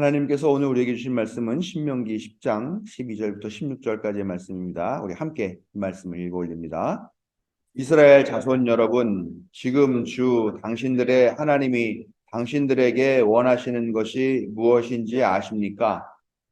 하나님께서 오늘 우리에게 주신 말씀은 신명기 10장 12절부터 16절까지의 말씀입니다. 우리 함께 이 말씀을 읽어 올립니다. 이스라엘 자손 여러분, 지금 주 당신들의 하나님이 당신들에게 원하시는 것이 무엇인지 아십니까?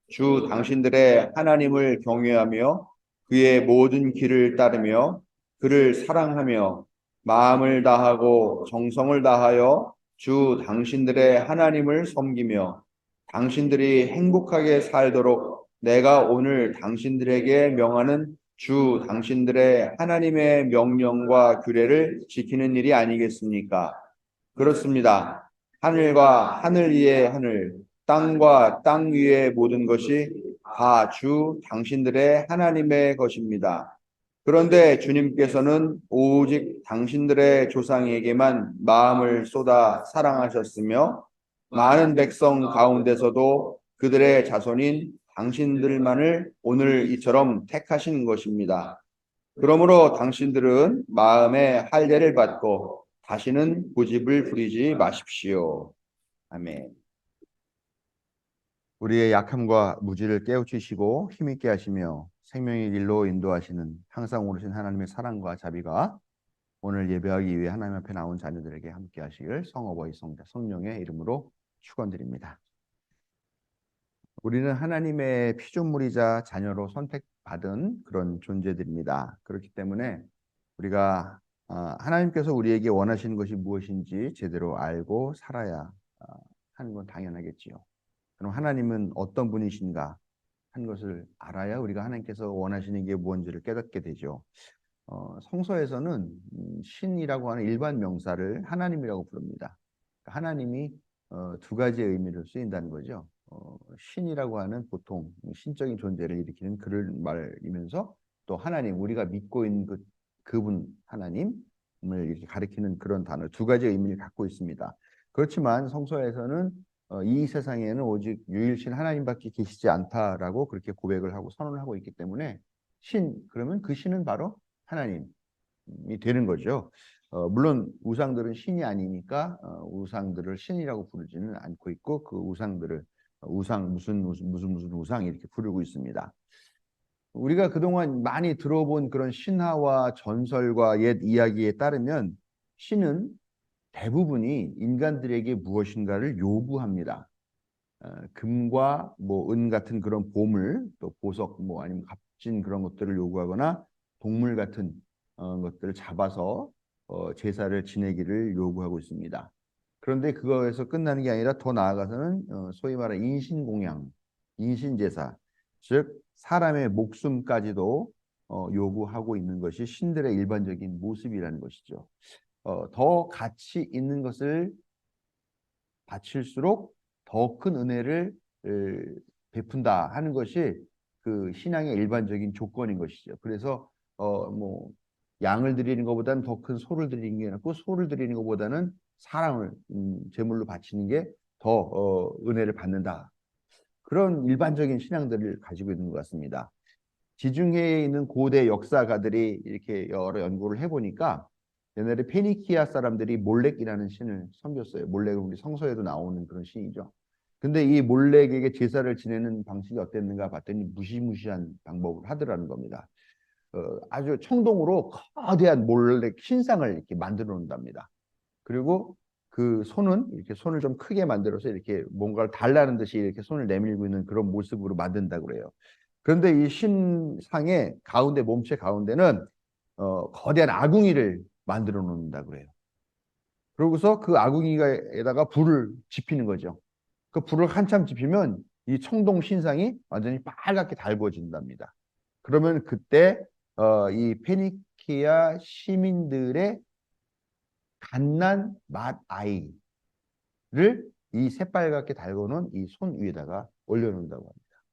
주 당신들의 하나님을 경외하며 그의 모든 길을 따르며 그를 사랑하며 마음을 다하고 정성을 다하여 주 당신들의 하나님을 섬기며 당신들이 행복하게 살도록 내가 오늘 당신들에게 명하는 주 당신들의 하나님의 명령과 규례를 지키는 일이 아니겠습니까? 그렇습니다. 하늘과 하늘 위의 하늘, 땅과 땅 위의 모든 것이 다 주 당신들의 하나님의 것입니다. 그런데 주님께서는 오직 당신들의 조상에게만 마음을 쏟아 사랑하셨으며 많은 백성 가운데서도 그들의 자손인 당신들만을 오늘 이처럼 택하신 것입니다. 그러므로 당신들은 마음의 할례를 받고 다시는 고집을 부리지 마십시오. 아멘. 우리의 약함과 무지를 깨우치시고 힘있게 하시며 생명의 길로 인도하시는 항상 오르신 하나님의 사랑과 자비가 오늘 예배하기 위해 하나님 앞에 나온 자녀들에게 함께 하시길 성어버이 성자 성령의 이름으로 축원드립니다. 우리는 하나님의 피조물이자 자녀로 선택받은 그런 존재들입니다. 그렇기 때문에 우리가 하나님께서 우리에게 원하시는 것이 무엇인지 제대로 알고 살아야 하는 건 당연하겠지요. 그럼 하나님은 어떤 분이신가 하는 것을 알아야 우리가 하나님께서 원하시는 게 무엇인지를 깨닫게 되죠. 성서에서는 신이라고 하는 일반 명사를 하나님이라고 부릅니다. 하나님이 두 가지의 의미를 쓰인다는 거죠. 신이라고 하는 보통 신적인 존재를 일으키는 그런 말이면서 또 하나님, 우리가 믿고 있는 그분 하나님을 이렇게 가리키는 그런 단어 두 가지의 의미를 갖고 있습니다. 그렇지만 성서에서는 이 세상에는 오직 유일신 하나님밖에 계시지 않다라고 그렇게 고백을 하고 선언을 하고 있기 때문에 그러면 그 신은 바로 하나님이 되는 거죠. 물론 우상들은 신이 아니니까 우상들을 신이라고 부르지는 않고 있고 그 우상들을 무슨 우상 이렇게 부르고 있습니다. 우리가 그동안 많이 들어본 그런 신화와 전설과 옛 이야기에 따르면 신은 대부분이 인간들에게 무엇인가를 요구합니다. 금과 뭐 은 같은 그런 보물, 또 보석, 뭐 아니면 값진 그런 것들을 요구하거나 동물 같은 것들을 잡아서 제사를 지내기를 요구하고 있습니다. 그런데 그거에서 끝나는 게 아니라 더 나아가서는 소위 말하는 인신공양, 인신제사, 즉 사람의 목숨까지도 요구하고 있는 것이 신들의 일반적인 모습이라는 것이죠. 더 가치 있는 것을 바칠수록 더 큰 은혜를 베푼다 하는 것이 그 신앙의 일반적인 조건인 것이죠. 그래서 뭐 양을 드리는 것보다는 더 큰 소를 드리는 게 낫고 소를 드리는 것보다는 사람을 제물로 바치는 게 더 은혜를 받는다. 그런 일반적인 신앙들을 가지고 있는 것 같습니다. 지중해에 있는 고대 역사가들이 이렇게 여러 연구를 해보니까 옛날에 페니키아 사람들이 몰렉이라는 신을 섬겼어요. 몰렉은 우리 성서에도 나오는 그런 신이죠. 근데 이 몰렉에게 제사를 지내는 방식이 어땠는가 봤더니 무시무시한 방법을 하더라는 겁니다. 아주 청동으로 거대한 몰렉 신상을 이렇게 만들어 놓는답니다. 그리고 그 손은 이렇게 손을 좀 크게 만들어서 이렇게 뭔가를 달라는 듯이 이렇게 손을 내밀고 있는 그런 모습으로 만든다고 그래요. 그런데 이 신상의 가운데 몸체 가운데는 거대한 아궁이를 만들어 놓는다 그래요. 그러고서 그 아궁이에다가 불을 지피는 거죠. 그 불을 한참 지피면 이 청동 신상이 완전히 빨갛게 달궈진답니다. 그러면 그때 이 페니키아 시민들의 갓난 맏 아이를 이 새빨갛게 달궈놓은 이 손 위에다가 올려놓는다고 합니다.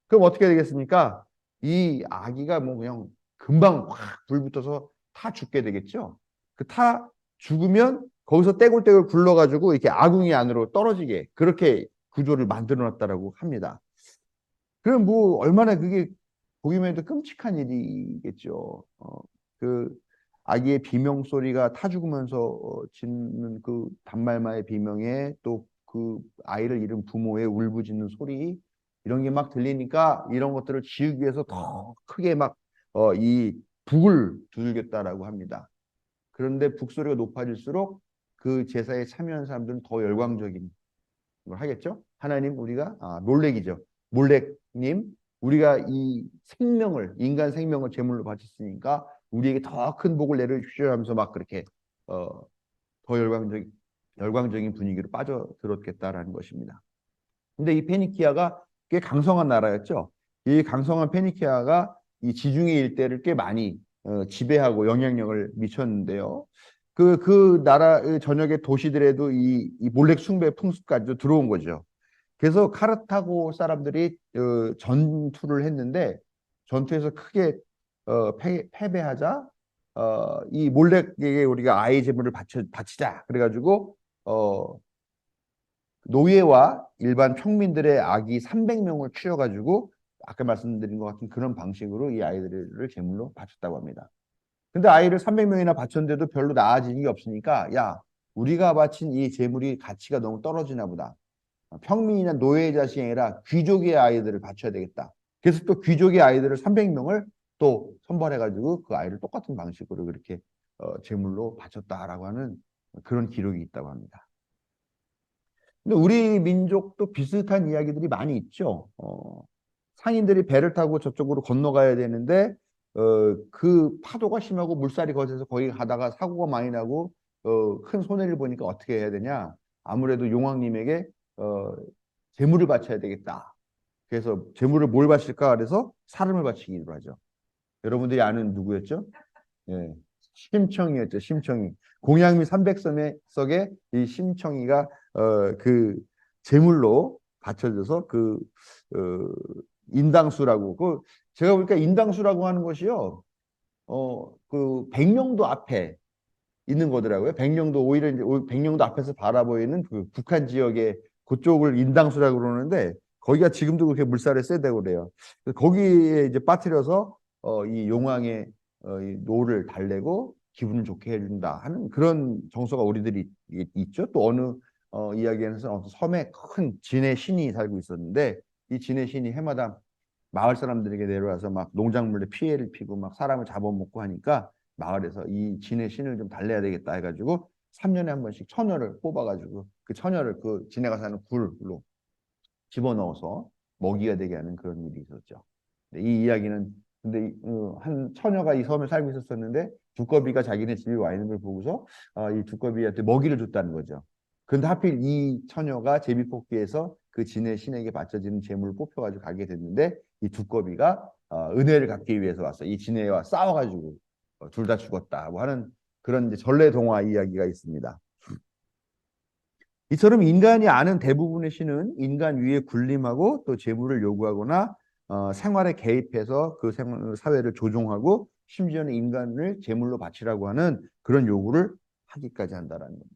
그럼 어떻게 되겠습니까? 이 아기가 뭐 그냥 금방 확 불 붙어서 타 죽게 되겠죠. 그 타 죽으면 거기서 떼굴떼굴 굴러가지고 이렇게 아궁이 안으로 떨어지게 그렇게 구조를 만들어 놨다라고 합니다. 그럼 뭐 얼마나 그게 보기만 해도 끔찍한 일이겠죠. 그 아기의 비명 소리가 타 죽으면서 짓는 그 단말마의 비명에 또 그 아이를 잃은 부모의 울부짖는 소리 이런 게 막 들리니까 이런 것들을 지우기 위해서 더 크게 막 이 북을 두들겼다라고 합니다. 그런데 북소리가 높아질수록 그 제사에 참여한 사람들은 더 열광적인 걸 하겠죠. 하나님 우리가 몰렉이죠. 몰렉님 우리가 이 생명을 인간 생명을 제물로 바쳤으니까 우리에게 더 큰 복을 내려주시오 하면서 막 그렇게 어, 더 열광적인 분위기로 빠져들었겠다라는 것입니다. 근데 이 페니키아가 꽤 강성한 나라였죠. 이 강성한 페니키아가 이 지중해 일대를 꽤 많이 지배하고 영향력을 미쳤는데요. 그 나라 전역의 도시들에도 이 몰렉 숭배 풍습까지도 들어온 거죠. 그래서 카르타고 사람들이 전투를 했는데 전투에서 크게 패배하자 이 몰렉에게 우리가 아이 제물을 바치자 그래가지고 노예와 일반 평민들의 아기 300명을 추려가지고 아까 말씀드린 것 같은 그런 방식으로 이 아이들을 제물로 바쳤다고 합니다. 근데 아이를 300명이나 바쳤는데도 별로 나아지는 게 없으니까 야 우리가 바친 이 제물이 가치가 너무 떨어지나 보다. 평민이나 노예의 자식이 아니라 귀족의 아이들을 바쳐야 되겠다. 그래서 또 귀족의 아이들을 300명을 또 선발해가지고 그 아이를 똑같은 방식으로 그렇게 제물로 바쳤다라고 하는 그런 기록이 있다고 합니다. 근데 우리 민족도 비슷한 이야기들이 많이 있죠. 상인들이 배를 타고 저쪽으로 건너가야 되는데 그 파도가 심하고 물살이 거세서 거기 가다가 사고가 많이 나고 큰 손해를 보니까 어떻게 해야 되냐? 아무래도 용왕님에게 제물을 바쳐야 되겠다. 그래서 제물을 뭘 바칠까? 그래서 사람을 바치기로 하죠. 여러분들이 아는 누구였죠? 예, 심청이었죠. 심청이. 공양미 300석에 이 심청이가 그 제물로 바쳐져서 어, 인당수라고 제가 보니까 인당수라고 하는 것이요. 그 백령도 앞에 있는 거더라고요. 백령도 오히려 이제 백령도 앞에서 바라보이는 그 북한 지역의 그쪽을 인당수라고 그러는데 거기가 지금도 그렇게 물살이 세다고 그래요. 거기에 이제 빠뜨려서 이 용왕의 이 노를 달래고 기분을 좋게 해준다 하는 그런 정서가 우리들이 있죠. 또 어느 이야기에서 섬에 큰 진의 신이 살고 있었는데 이 진의 신이 해마다 마을 사람들에게 내려와서 막 농작물에 피해를 피고 막 사람을 잡아먹고 하니까 마을에서 이 진의 신을 좀 달래야 되겠다 해가지고 3년에 한 번씩 처녀를 뽑아가지고 그 처녀를 그 진해가 사는 굴로 집어넣어서 먹이가 되게 하는 그런 일이 있었죠. 이 이야기는 근데 한 처녀가 이 섬에 살고 있었었는데 두꺼비가 자기네 집에 와 있는 걸 보고서 이 두꺼비한테 먹이를 줬다는 거죠. 그런데 하필 이 처녀가 제비뽑기에서 그 진의 신에게 바쳐지는 재물을 뽑혀가지고 가게 됐는데 이 두꺼비가 은혜를 갚기 위해서 왔어. 이 진해와 싸워가지고 둘 다 죽었다고 하는 그런 이제 전래 동화 이야기가 있습니다. 이처럼 인간이 아는 대부분의 신은 인간 위에 군림하고 또 재물을 요구하거나 생활에 개입해서 그 사회를 조종하고 심지어는 인간을 제물로 바치라고 하는 그런 요구를 하기까지 한다라는 겁니다.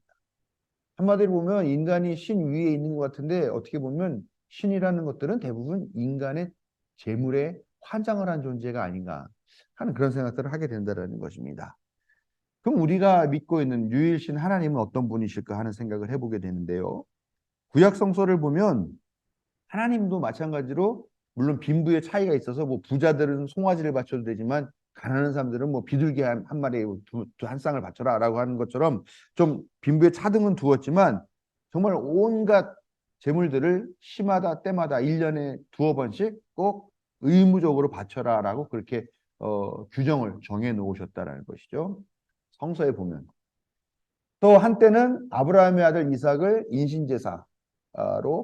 한마디로 보면 인간이 신 위에 있는 것 같은데 어떻게 보면 신이라는 것들은 대부분 인간의 재물에 환장을 한 존재가 아닌가 하는 그런 생각들을 하게 된다는 것입니다. 그럼 우리가 믿고 있는 유일신 하나님은 어떤 분이실까 하는 생각을 해보게 되는데요. 구약 성서를 보면 하나님도 마찬가지로 물론 빈부의 차이가 있어서 뭐 부자들은 송아지를 바쳐도 되지만 가난한 사람들은 뭐 비둘기 한 마리 한 쌍을 바쳐라라고 하는 것처럼 좀 빈부의 차등은 두었지만 정말 온갖 재물들을 시마다 때마다 1년에 두어 번씩 꼭 의무적으로 바쳐라라고 그렇게 규정을 정해 놓으셨다라는 것이죠. 성서에 보면 또 한때는 아브라함의 아들 이삭을 인신제사로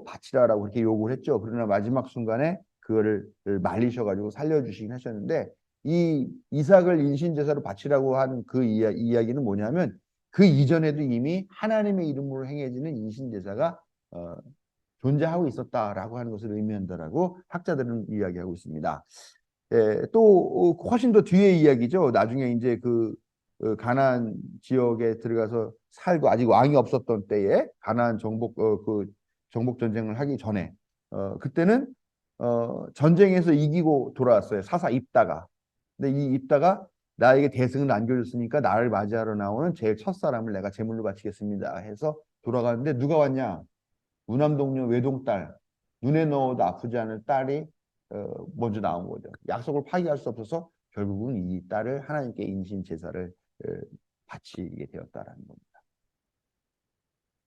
바치라라고 그렇게 요구를 했죠. 그러나 마지막 순간에 그거를 말리셔가지고 살려주시긴 하셨는데 이 이삭을 인신제사로 바치라고 한 그 이야기는 뭐냐면 그 이전에도 이미 하나님의 이름으로 행해지는 인신제사가 존재하고 있었다라고 하는 것을 의미한다라고 학자들은 이야기하고 있습니다. 또 훨씬 더 뒤의 이야기죠. 나중에 이제 가나안 지역에 들어가서 살고 아직 왕이 없었던 때에 가나안 정복 전쟁을 하기 전에 그때는 전쟁에서 이기고 돌아왔어요. 사사 입다가. 근데 이 입다가 나에게 대승을 안겨줬으니까 나를 맞이하러 나오는 제일 첫 사람을 내가 제물로 바치겠습니다 해서 돌아가는데 누가 왔냐? 우남동녀 외동딸, 눈에 넣어도 아프지 않을 딸이 먼저 나온 거죠. 약속을 파기할 수 없어서 결국은 이 딸을 하나님께 인신 제사를 바치게 되었다라는 겁니다.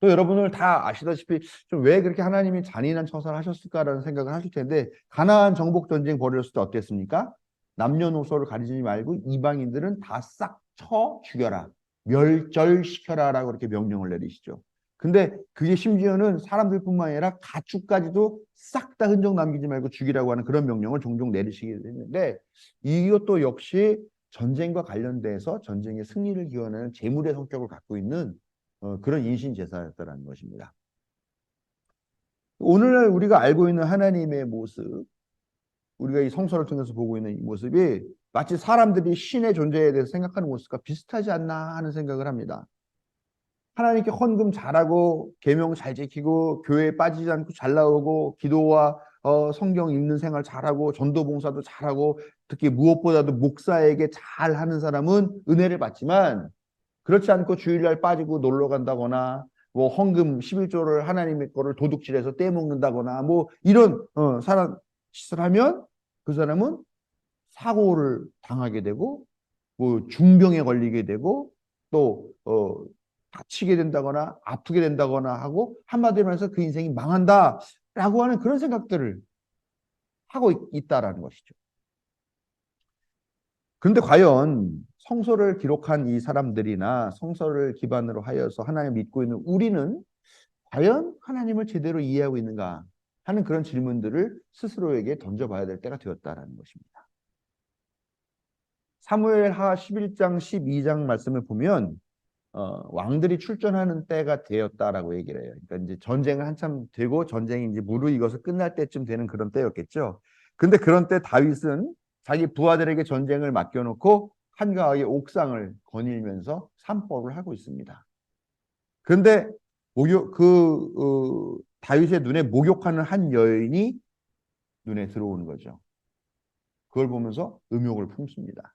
또 여러분들 다 아시다시피 좀 왜 그렇게 하나님이 잔인한 처사를 하셨을까라는 생각을 하실 텐데, 가나안 정복 전쟁 벌였을 때 어땠습니까? 남녀노소를 가리지 말고 이방인들은 다 싹 쳐 죽여라, 멸절시켜라라고 이렇게 명령을 내리시죠. 근데 그게 심지어는 사람들뿐만 아니라 가축까지도 싹 다 흔적 남기지 말고 죽이라고 하는 그런 명령을 종종 내리시게 되는데, 이것도 역시 전쟁과 관련돼서 전쟁의 승리를 기원하는 제물의 성격을 갖고 있는 그런 인신 제사였다라는 것입니다. 오늘날 우리가 알고 있는 하나님의 모습, 우리가 이 성서를 통해서 보고 있는 이 모습이 마치 사람들이 신의 존재에 대해서 생각하는 모습과 비슷하지 않나 하는 생각을 합니다. 하나님께 헌금 잘하고 계명 잘 지키고 교회에 빠지지 않고 잘 나오고 기도와 성경 읽는 생활 잘하고 전도 봉사도 잘하고 특히 무엇보다도 목사에게 잘하는 사람은 은혜를 받지만, 그렇지 않고 주일날 빠지고 놀러 간다거나 뭐 헌금 11조를 하나님의 거를 도둑질해서 떼먹는다거나 뭐 이런 사람 짓을 하면 그 사람은 사고를 당하게 되고 뭐 중병에 걸리게 되고 또 다치게 된다거나 아프게 된다거나 하고, 한마디로 해서 그 인생이 망한다라고 하는 그런 생각들을 하고 있다라는 것이죠. 그런데 과연 성서를 기록한 이 사람들이나 성서를 기반으로 하여서 하나님을 믿고 있는 우리는 과연 하나님을 제대로 이해하고 있는가 하는 그런 질문들을 스스로에게 던져봐야 될 때가 되었다라는 것입니다. 사무엘하 11장 12장 말씀을 보면 왕들이 출전하는 때가 되었다라고 얘기를 해요. 그러니까 이제 전쟁을 한참 되고 전쟁이 이제 무르익어서 끝날 때쯤 되는 그런 때였겠죠. 근데 그런 때 다윗은 자기 부하들에게 전쟁을 맡겨놓고 한가하게 옥상을 거닐면서 산법을 하고 있습니다. 그런데 다윗의 눈에 목욕하는 한 여인이 눈에 들어오는 거죠. 그걸 보면서 음욕을 품습니다.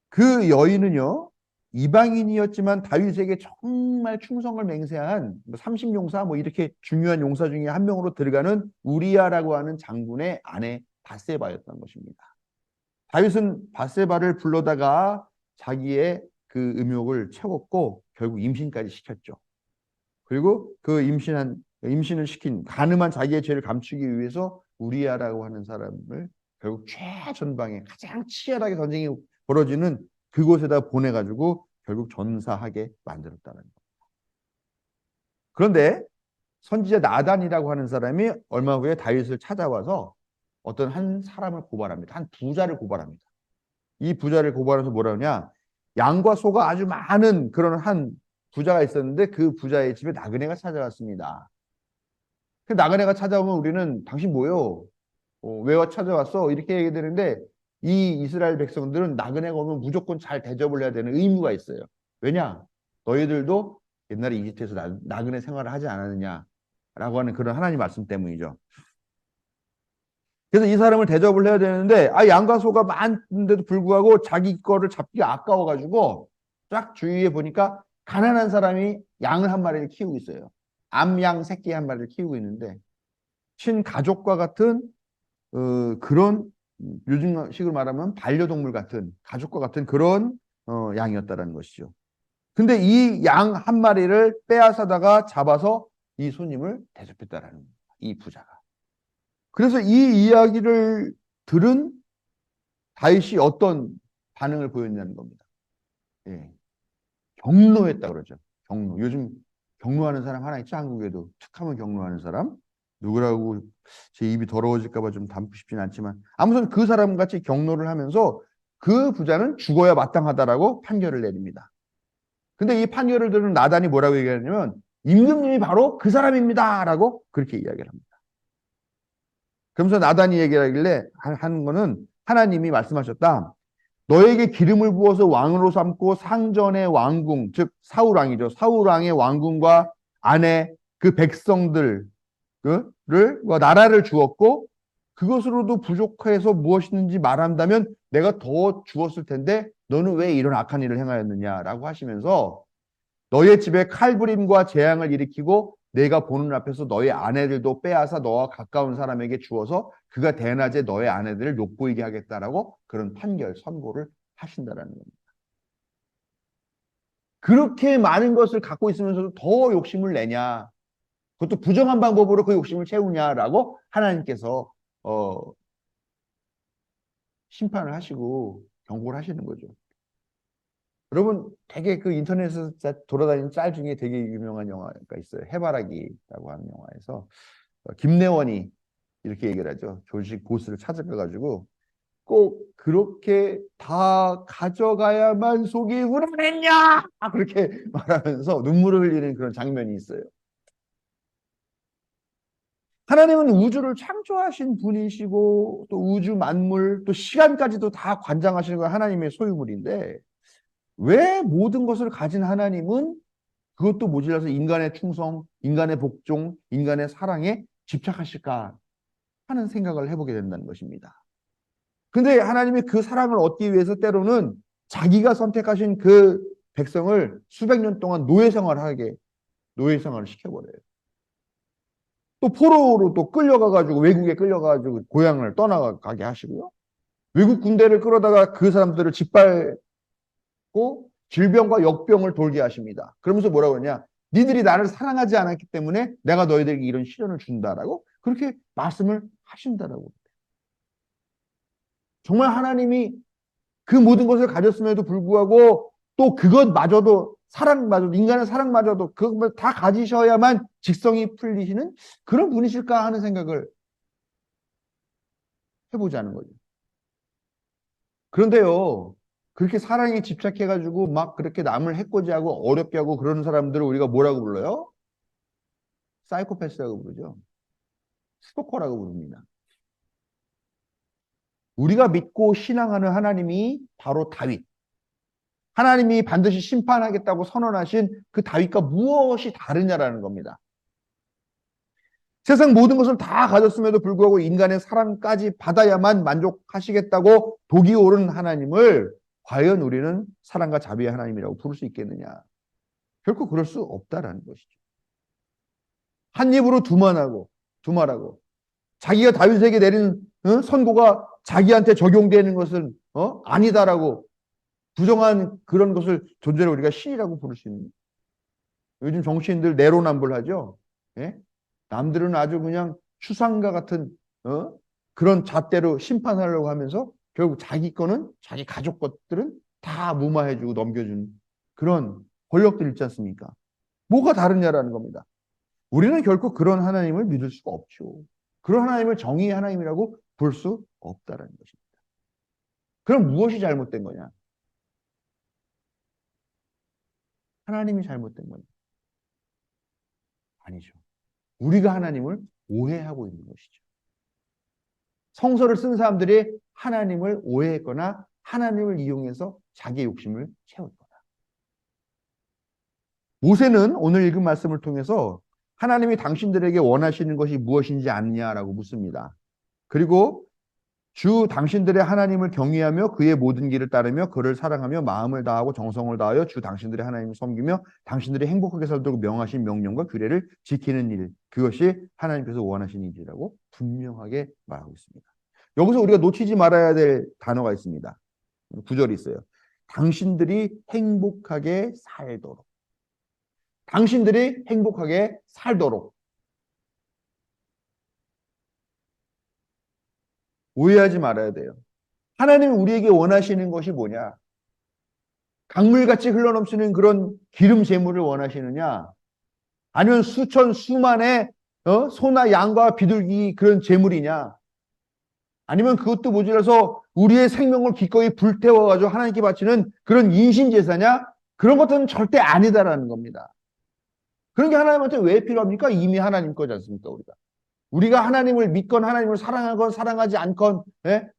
그 여인은요, 이방인이었지만 다윗에게 정말 충성을 맹세한 30용사 뭐 이렇게 중요한 용사 중에 한 명으로 들어가는 우리야라고 하는 장군의 아내 바세바였던 것입니다. 다윗은 바세바를 불러다가 자기의 그 음욕을 채웠고 결국 임신까지 시켰죠. 그리고 그 임신을 시킨 간음한 자기의 죄를 감추기 위해서 우리야라고 하는 사람을 결국 최전방에 가장 치열하게 전쟁이 벌어지는 그곳에다 보내가지고 결국 전사하게 만들었다는 겁니다. 그런데 선지자 나단이라고 하는 사람이 얼마 후에 다윗을 찾아와서 어떤 한 사람을 고발합니다. 한 부자를 고발합니다. 이 부자를 고발해서 뭐라 하냐, 양과 소가 아주 많은 그런 한 부자가 있었는데 그 부자의 집에 나그네가 찾아왔습니다. 그 나그네가 찾아오면 우리는 당신 뭐요? 왜 찾아왔어? 이렇게 얘기되는데, 이 이스라엘 백성들은 나그네가 오면 무조건 잘 대접을 해야 되는 의무가 있어요. 왜냐? 너희들도 옛날에 이집트에서 나그네 생활을 하지 않았느냐라고 하는 그런 하나님 말씀 때문이죠. 그래서 이 사람을 대접을 해야 되는데 양과 소가 많은데도 불구하고 자기 거를 잡기가 아까워가지고 쫙 주위에 보니까 가난한 사람이 양을 한 마리를 키우고 있어요. 암양 새끼 한 마리를 키우고 있는데 친가족과 같은 그런 요즘식으로 말하면 반려동물 같은 가족과 같은 그런 양이었다라는 것이죠. 근데 이 양 한 마리를 빼앗아다가 잡아서 이 손님을 대접했다라는 거예요. 이 부자가. 그래서 이 이야기를 들은 다윗이 어떤 반응을 보였냐는 겁니다. 예. 경노했다 그러죠. 경노. 요즘 경노하는 사람 하나 있죠. 한국에도 툭하면 경노하는 사람. 누구라고 제 입이 더러워질까 봐 좀 담고 싶진 않지만 아무튼 그 사람 같이 경노를 하면서 그 부자는 죽어야 마땅하다라고 판결을 내립니다. 근데 이 판결을 들은 나단이 뭐라고 얘기하냐면 임금님이 바로 그 사람입니다라고 그렇게 이야기를 합니다. 그러면서 나단이 얘기하길래 하는 거는 하나님이 말씀하셨다. 너에게 기름을 부어서 왕으로 삼고 상전의 왕궁, 즉 사울왕이죠. 사울왕의 왕궁과 안에 그 백성들을 나라를 주었고 그것으로도 부족해서 무엇이든지 말한다면 내가 더 주었을 텐데 너는 왜 이런 악한 일을 행하였느냐라고 하시면서 너의 집에 칼부림과 재앙을 일으키고 내가 보는 앞에서 너의 아내들도 빼앗아 너와 가까운 사람에게 주어서 그가 대낮에 너의 아내들을 욕보이게 하겠다라고 그런 판결, 선고를 하신다라는 겁니다. 그렇게 많은 것을 갖고 있으면서도 더 욕심을 내냐? 그것도 부정한 방법으로 그 욕심을 채우냐라고 하나님께서 심판을 하시고 경고를 하시는 거죠. 여러분 되게 그 인터넷에서 돌아다니는 짤 중에 되게 유명한 영화가 있어요. 해바라기라고 하는 영화에서 김래원이 이렇게 얘기를 하죠. 조직 보스를 찾아가가지고 꼭 그렇게 다 가져가야만 속이 우러냈냐? 그렇게 말하면서 눈물을 흘리는 그런 장면이 있어요. 하나님은 우주를 창조하신 분이시고 또 우주 만물 또 시간까지도 다 관장하시는 건 하나님의 소유물인데 왜 모든 것을 가진 하나님은 그것도 모자라서 인간의 충성, 인간의 복종, 인간의 사랑에 집착하실까 하는 생각을 해보게 된다는 것입니다. 근데 하나님이 그 사랑을 얻기 위해서 때로는 자기가 선택하신 그 백성을 수백 년 동안 노예 생활을 시켜버려요. 또 포로로 또 끌려가가지고 외국에 끌려가가지고 고향을 떠나가게 하시고요. 외국 군대를 끌어다가 그 사람들을 짓밟고 질병과 역병을 돌게 하십니다. 그러면서 뭐라고 그러냐? 니들이 나를 사랑하지 않았기 때문에 내가 너희들에게 이런 시련을 준다라고 그렇게 말씀을 하신다라고. 정말 하나님이 그 모든 것을 가졌음에도 불구하고 또 그것마저도 사랑마저도 인간의 사랑마저도 그걸 다 가지셔야만 직성이 풀리시는 그런 분이실까 하는 생각을 해보자는 거죠. 그런데요, 그렇게 사랑에 집착해가지고 막 그렇게 남을 해코지하고 어렵게 하고 그러는 사람들을 우리가 뭐라고 불러요? 사이코패스라고 부르죠. 스토커라고 부릅니다. 우리가 믿고 신앙하는 하나님이 바로 다윗. 하나님이 반드시 심판하겠다고 선언하신 그 다윗과 무엇이 다르냐라는 겁니다. 세상 모든 것을 다 가졌음에도 불구하고 인간의 사랑까지 받아야만 만족하시겠다고 독이 오른 하나님을 과연 우리는 사랑과 자비의 하나님이라고 부를 수 있겠느냐? 결코 그럴 수 없다라는 것이죠. 한 입으로 두말하고 자기가 다윗에게 내린 선고가 자기한테 적용되는 것은 아니다라고 부정한 그런 것을 존재를 우리가 신이라고 부를 수 있는. 요즘 정치인들 내로남불하죠. 예? 남들은 아주 그냥 추상과 같은 그런 잣대로 심판하려고 하면서 결국 자기 거는 자기 가족 것들은 다 무마해주고 넘겨주는 그런 권력들 있지 않습니까? 뭐가 다르냐라는 겁니다. 우리는 결코 그런 하나님을 믿을 수가 없죠. 그런 하나님을 정의의 하나님이라고 볼 수 없다라는 것입니다. 그럼 무엇이 잘못된 거냐? 하나님이 잘못된 거냐? 아니죠. 우리가 하나님을 오해하고 있는 것이죠. 성서를 쓴 사람들이 하나님을 오해했거나 하나님을 이용해서 자기의 욕심을 채웠거나. 모세는 오늘 읽은 말씀을 통해서 하나님이 당신들에게 원하시는 것이 무엇인지 아느냐라고 묻습니다. 그리고 주 당신들의 하나님을 경외하며 그의 모든 길을 따르며 그를 사랑하며 마음을 다하고 정성을 다하여 주 당신들의 하나님을 섬기며 당신들이 행복하게 살도록 명하신 명령과 규례를 지키는 일, 그것이 하나님께서 원하시는 일이라고 분명하게 말하고 있습니다. 여기서 우리가 놓치지 말아야 될 단어가 있습니다. 구절이 있어요. 당신들이 행복하게 살도록. 당신들이 행복하게 살도록. 오해하지 말아야 돼요. 하나님은 우리에게 원하시는 것이 뭐냐? 강물같이 흘러넘치는 그런 기름 재물을 원하시느냐? 아니면 수천 수만의 소나 양과 비둘기 그런 재물이냐? 아니면 그것도 모자라서 우리의 생명을 기꺼이 불태워가지고 하나님께 바치는 그런 인신제사냐? 그런 것들은 절대 아니다라는 겁니다. 그런 게 하나님한테 왜 필요합니까? 이미 하나님 거지 않습니까, 우리가? 우리가 하나님을 믿건 하나님을 사랑하건 사랑하지 않건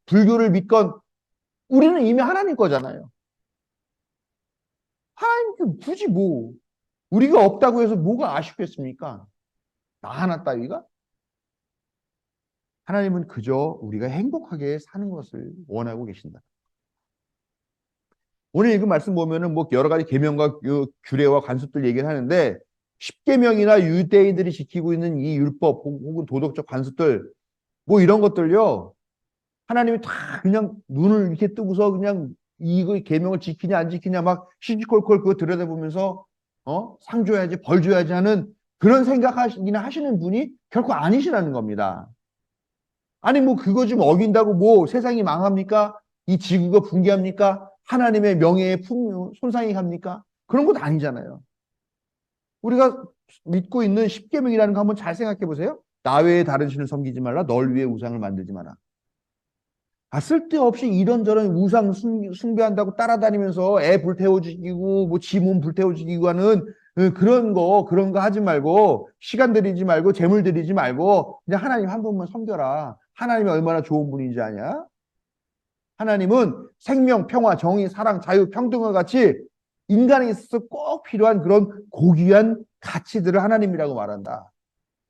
불교를 믿건 우리는 이미 하나님 거잖아요. 하나님 굳이 우리가 없다고 해서 뭐가 아쉽겠습니까? 나 하나 따위가? 하나님은 그저 우리가 행복하게 사는 것을 원하고 계신다. 오늘 읽은 말씀 보면은 뭐 여러 가지 계명과 규례와 관습들 얘기를 하는데 십계명이나 유대인들이 지키고 있는 이 율법 혹은 도덕적 관습들 뭐 이런 것들요. 하나님이 다 그냥 눈을 이렇게 뜨고서 그냥 이거 계명을 지키냐 안 지키냐 막 시시콜콜 그거 들여다보면서 상 줘야지 벌 줘야지 하는 그런 생각하시기나 하시는 분이 결코 아니시라는 겁니다. 아니 뭐 그거 좀 어긴다고 뭐 세상이 망합니까? 이 지구가 붕괴합니까? 하나님의 명예에 손상이 갑니까? 그런 것도 아니잖아요. 우리가 믿고 있는 십계명이라는 거 한번 잘 생각해 보세요. 나 외에 다른 신을 섬기지 말라. 널 위해 우상을 만들지 마라. 쓸데없이 이런저런 우상 숭배한다고 따라다니면서 애 불태워 죽이고 뭐 지 몸 불태워 죽이고 하는 그런 거 하지 말고 시간 들이지 말고 재물 들이지 말고 그냥 하나님 한 번만 섬겨라. 하나님이 얼마나 좋은 분인지 아냐? 하나님은 생명, 평화, 정의, 사랑, 자유, 평등과 같이 인간에 있어서 꼭 필요한 그런 고귀한 가치들을 하나님이라고 말한다.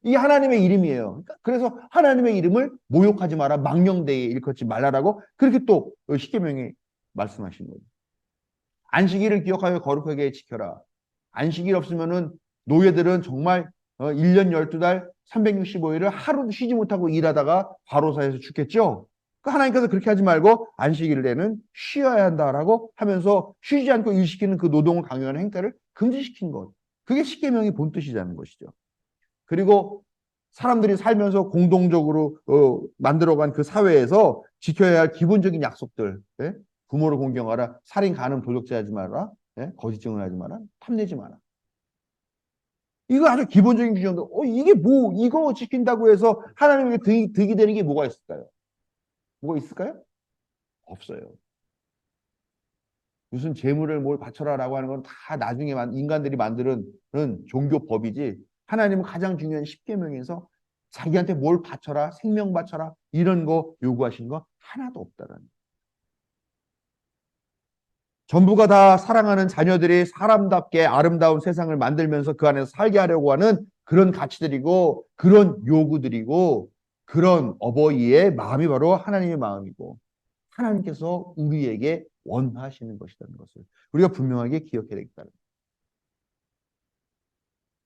이게 하나님의 이름이에요. 그래서 하나님의 이름을 모욕하지 마라, 망령되이 일컫지 말라라고 그렇게 또 십계명에 말씀하신 거예요. 안식일을 기억하여 거룩하게 지켜라. 안식일 없으면은 노예들은 정말 1년 12달 365일을 하루도 쉬지 못하고 일하다가 과로사에서 죽겠죠. 하나님께서 그렇게 하지 말고 안식일에는 쉬어야 한다라고 하면서 쉬지 않고 일시키는 그 노동을 강요하는 행태를 금지시킨 것. 그게 십계명의 본뜻이라는 것이죠. 그리고 사람들이 살면서 공동적으로 만들어간 그 사회에서 지켜야 할 기본적인 약속들. 예? 부모를 공경하라. 살인, 간음, 도적질하지 마라. 예? 거짓 증언하지 마라. 탐내지 마라. 이거 아주 기본적인 규정도. 이게 뭐 이거 지킨다고 해서 하나님에게 득이 되는 게 뭐가 있을까요? 뭐가 있을까요? 없어요. 무슨 재물을 뭘 바쳐라라고 하는 건 다 나중에 인간들이 만드는 종교법이지. 하나님은 가장 중요한 십계명에서 자기한테 뭘 바쳐라, 생명 바쳐라 이런 거 요구하신 거 하나도 없다는. 전부가 다 사랑하는 자녀들이 사람답게 아름다운 세상을 만들면서 그 안에서 살게 하려고 하는 그런 가치들이고 그런 요구들이고 그런 어버이의 마음이 바로 하나님의 마음이고 하나님께서 우리에게 원하시는 것이라는 것을 우리가 분명하게 기억해야 되겠다는 거예요.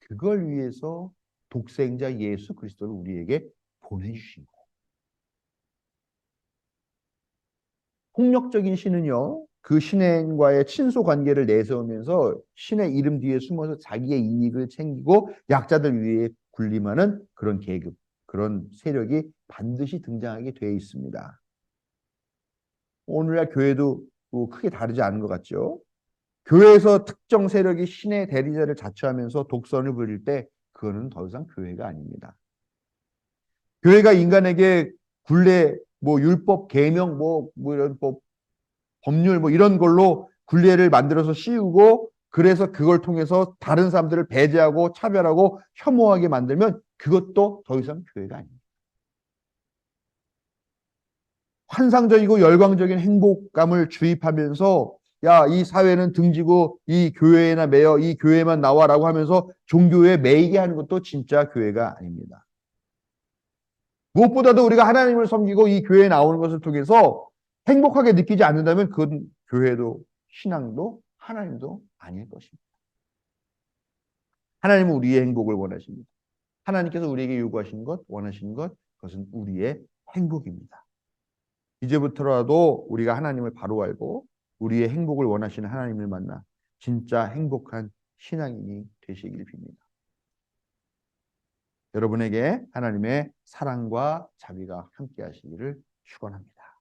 그걸 위해서 독생자 예수 그리스도를 우리에게 보내주신 거예요. 폭력적인 신은요, 그 신과의 친소 관계를 내세우면서 신의 이름 뒤에 숨어서 자기의 이익을 챙기고 약자들 위에 군림하는 그런 계급, 그런 세력이 반드시 등장하게 되어 있습니다. 오늘날 교회도 크게 다르지 않은 것 같죠? 교회에서 특정 세력이 신의 대리자를 자처하면서 독선을 부릴 때 그거는 더 이상 교회가 아닙니다. 교회가 인간에게 굴레, 뭐 율법, 계명, 뭐 이런 법률 뭐 이런 걸로 굴레를 만들어서 씌우고 그래서 그걸 통해서 다른 사람들을 배제하고 차별하고 혐오하게 만들면 그것도 더 이상 교회가 아닙니다. 환상적이고 열광적인 행복감을 주입하면서 야, 이 사회는 등지고 이 교회에나 매여 이 교회만 나와라고 하면서 종교에 매이게 하는 것도 진짜 교회가 아닙니다. 무엇보다도 우리가 하나님을 섬기고 이 교회에 나오는 것을 통해서 행복하게 느끼지 않는다면 그건 교회도 신앙도 하나님도 아닐 것입니다. 하나님은 우리의 행복을 원하십니다. 하나님께서 우리에게 요구하시는 것, 원하시는 것, 그것은 우리의 행복입니다. 이제부터라도 우리가 하나님을 바로 알고 우리의 행복을 원하시는 하나님을 만나 진짜 행복한 신앙인이 되시길 빕니다. 여러분에게 하나님의 사랑과 자비가 함께 하시기를 축원합니다.